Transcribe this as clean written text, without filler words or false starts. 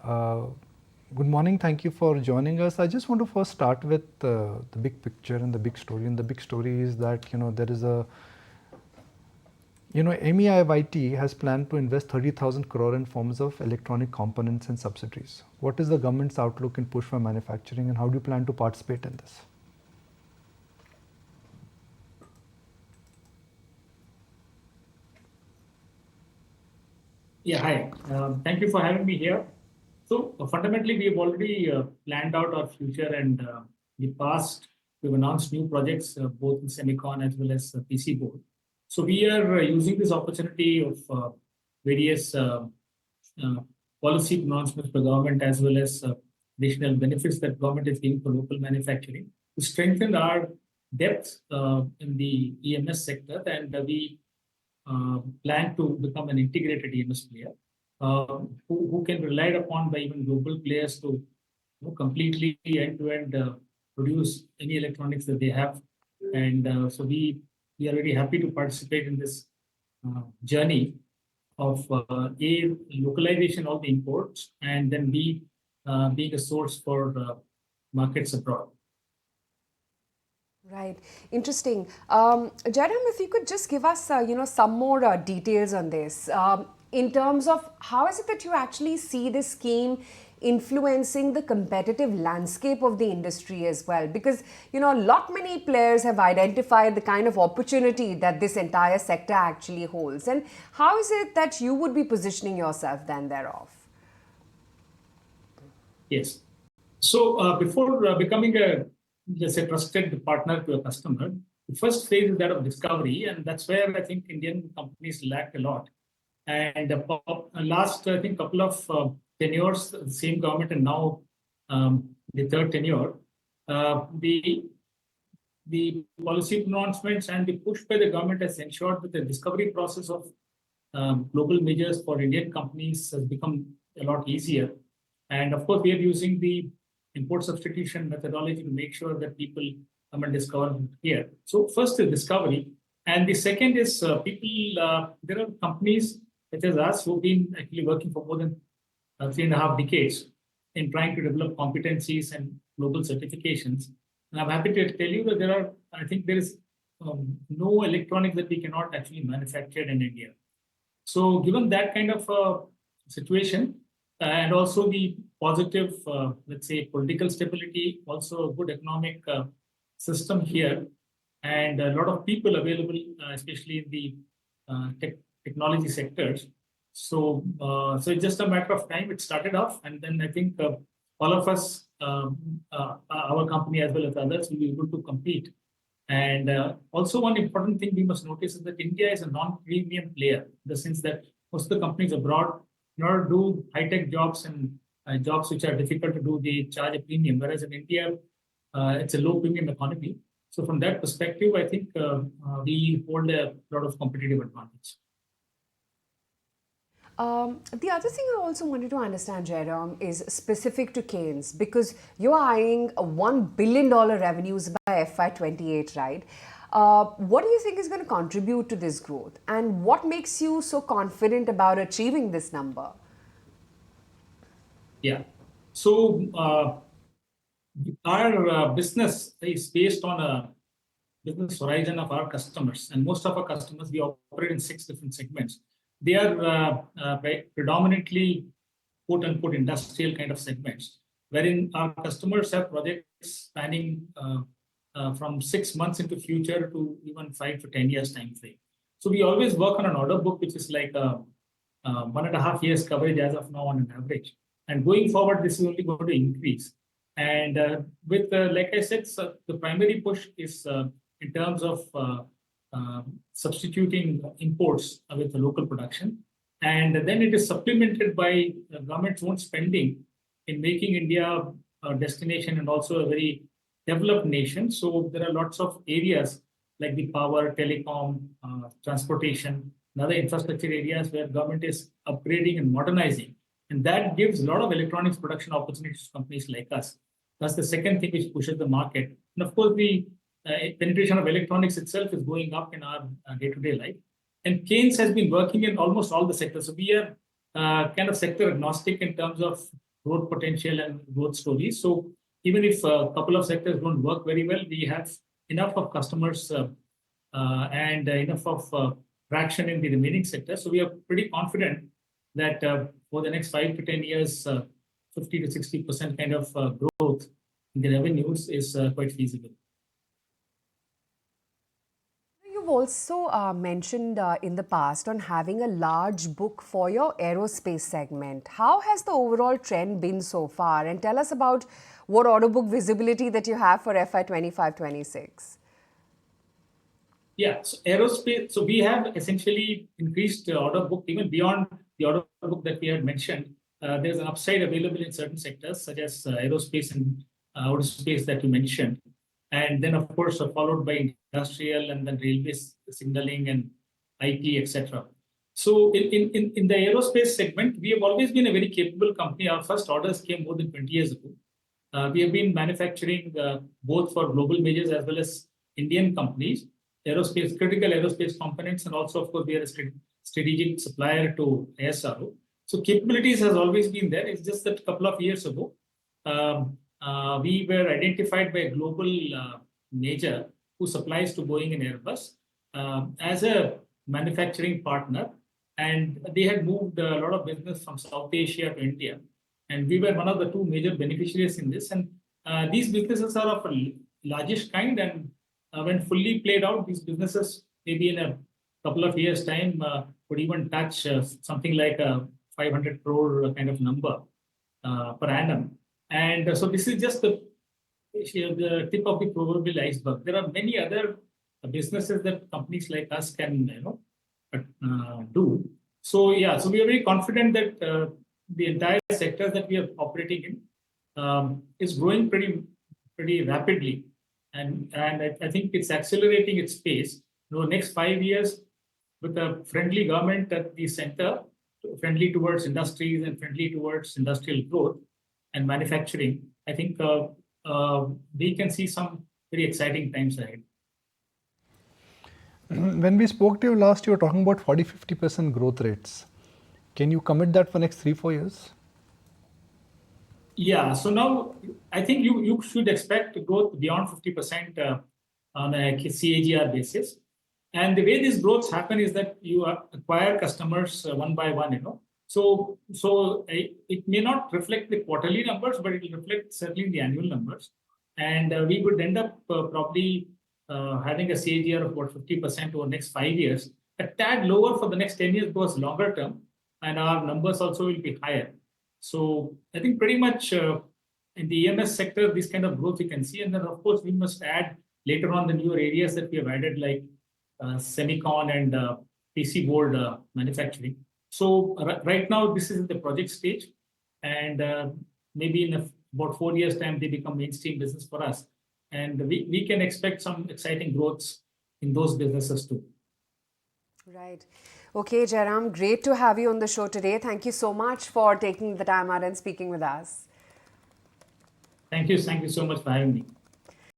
Uh, Good morning. Thank you for joining us. I just want to first start with the big picture and the big story. And the big story is that there is a MEIYT has planned to invest 30,000 crore in forms of electronic components and subsidies. What is the government's outlook and push for manufacturing, and how do you plan to participate in this? Yeah, hi. Thank you for having me here. So fundamentally, we've already planned out our future, and in the past, we've announced new projects both in semicon as well as PC board. So we are using this opportunity of various uh, policy announcements by government as well as additional benefits that government is giving for local manufacturing to strengthen our depth in the EMS sector, and we plan to become an integrated EMS player who can be relied upon by even global players to completely end-to-end produce any electronics that they have. And so we are very happy to participate in this journey of A, localization of the imports, and then B, being a source for markets abroad. Right. Interesting. Jairam, if you could just give us, some more details on this. In terms of how is it that you actually see this scheme influencing the competitive landscape of the industry as well? Because, many players have identified the kind of opportunity that this entire sector actually holds. And how is it that you would be positioning yourself then thereof? Yes. So before becoming a, let's say, trusted partner to a customer, the first phase is that of discovery, and that's where I think Indian companies lacked a lot. And last, I think, couple of tenures, the same government, and now the third tenure, the policy announcements and the push by the government has ensured that the discovery process of global majors for Indian companies has become a lot easier. And of course, we are using the import substitution methodology to make sure that people come and discover here. So first is discovery. And the second is there are companies such as us who've been actually working for more than 3.5 decades in trying to develop competencies and global certifications. And I'm happy to tell you that I think there is no electronics that we cannot actually manufacture in India. So given that kind of situation, and also the positive, let's say, political stability, also a good economic system here, and a lot of people available, especially in the technology sectors. So it's just a matter of time. It started off, and then I think all of us, our company as well as others, will be able to compete. And also one important thing we must notice is that India is a non-premium player, in the sense that most of the companies abroad, in order to do high-tech jobs and jobs which are difficult to do, they charge a premium. Whereas in India, it's a low-premium economy. So from that perspective, I think we hold a lot of competitive advantage. The other thing I also wanted to understand, Jairam, is specific to Kaynes, because you're eyeing a $1 billion revenues by FY28, right? What do you think is going to contribute to this growth? And what makes you so confident about achieving this number? Yeah. So our business is based on a business horizon of our customers. And most of our customers, we operate in 6 different segments. They are predominantly quote-unquote industrial kind of segments, wherein our customers have projects spanning from 6 months into future to even 5 to 10 years time frame. So we always work on an order book, which is like 1.5 years coverage as of now on an average. And going forward, this is only going to increase. And like I said, so the primary push is in terms of substituting imports with the local production. And then it is supplemented by the government's own spending in making India a destination and also a very developed nation. So there are lots of areas like the power, telecom, transportation, and other infrastructure areas where government is upgrading and modernizing. And that gives a lot of electronics production opportunities to companies like us. That's the second thing which pushes the market. And of course, the penetration of electronics itself is going up in our day-to-day life. And Kaynes has been working in almost all the sectors. So we are kind of sector agnostic in terms of growth potential and growth stories. So even if a couple of sectors don't work very well, we have enough of customers and enough of traction in the remaining sectors. So we are pretty confident that for the next 5 to 10 years, 50 to 60% kind of growth in the revenues is quite feasible. You've also mentioned in the past on having a large book for your aerospace segment. How has the overall trend been so far? And tell us about what order book visibility that you have for FY 25-26. Yeah, so aerospace, so we have essentially increased the order book even beyond the order book that we had mentioned. There's an upside available in certain sectors, such as aerospace and outer space that you mentioned. And then, of course, followed by industrial and then railway signaling and IT, etc. So in the aerospace segment, we have always been a very capable company. Our first orders came more than 20 years ago. We have been manufacturing both for global majors as well as Indian companies, aerospace, critical aerospace components, and also, of course, we are a strategic supplier to ASRO. So capabilities has always been there. It's just that a couple of years ago, we were identified by a global major who supplies to Boeing and Airbus as a manufacturing partner. And they had moved a lot of business from South Asia to India. And we were one of the two major beneficiaries in this. And these businesses are of a largish kind. And when fully played out, these businesses, maybe in a couple of years' time, would even touch something like a 500 crore kind of number per annum. And so this is just the tip of the proverbial iceberg. There are many other businesses that companies like us can do. So yeah, so we are very confident that the entire sector that we are operating in is growing pretty rapidly, and I think it's accelerating its pace. Next 5 years, with a friendly government at the center, friendly towards industries and friendly towards industrial growth and manufacturing, I think we can see some very exciting times ahead. When we spoke to you last, you were talking about 40-50% growth rates. Can you commit that for next 3-4 years? Yeah, so now I think you should expect growth beyond 50% on a CAGR basis. And the way these growths happen is that you acquire customers one by one, So it may not reflect the quarterly numbers, but it will reflect certainly the annual numbers. And we would end up probably having a CAGR of about 50% over the next 5 years, a tad lower for the next 10 years because longer term, and our numbers also will be higher. So I think pretty much in the EMS sector, this kind of growth we can see. And then, of course, we must add later on the newer areas that we have added, like semicon and PC board manufacturing. So right now, this is in the project stage. And maybe in about 4 years' time, they become mainstream business for us. And we can expect some exciting growths in those businesses too. Right. Okay, Jairam, great to have you on the show today. Thank you so much for taking the time out and speaking with us. Thank you so much for having me.